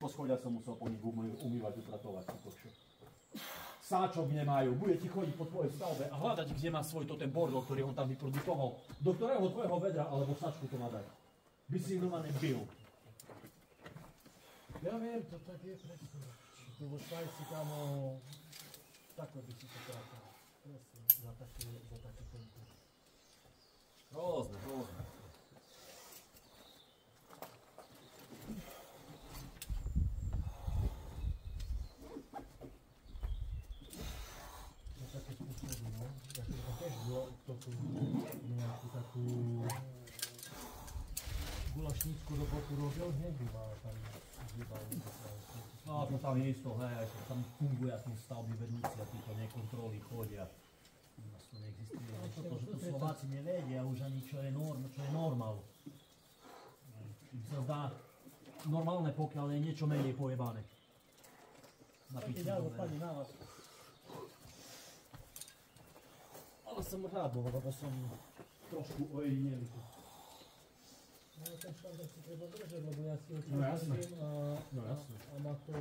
Po schodiach som musel po nich umývať, upratovať. Sáčok nemajú, bude ti chodiť po tvojej stavbe a hľadať, kde má svoj ten bordel, ktorý on tam vyprodukoval. Do ktorého tvojho vedra alebo sáčku to má dať. By si normálne bil. Ja viem, to tak je presne. To vo Švajci tam takto by si to trápil. Presne, za taký konkurs. Rôzne. Také spôsoby, no. Ja keď som tiež kto tu nejakú takú gulašnícku robotu robil, hneď ma tam zjebali. No to tam je isto, hej, tam funguje aspoň stavby vedúci a títo nekontroli chodia. U nás to neexistuje, toto, že to Slováci nevedia už ani čo je normál. Im sa zdá normálne, pokiaľ je niečo menej pojebané. Na piču dobre. Na vás. Ale som rád, lebo som trošku ojedinelý. No ten štandard si treba držať, lebo ja si ho časím a má to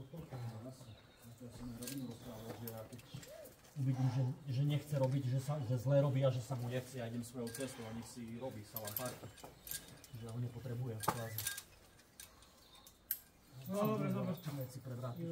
pochám. No jasne. Ja som aj rovinu rozprával, že ja keď uvidím, že nechce robiť, že zle robí a že sa mu nechce, ja idem svojou cestou a nech si robí salam parky. Že ho nepotrebujem kvázi. No dobre. Chceme si prevrátiť.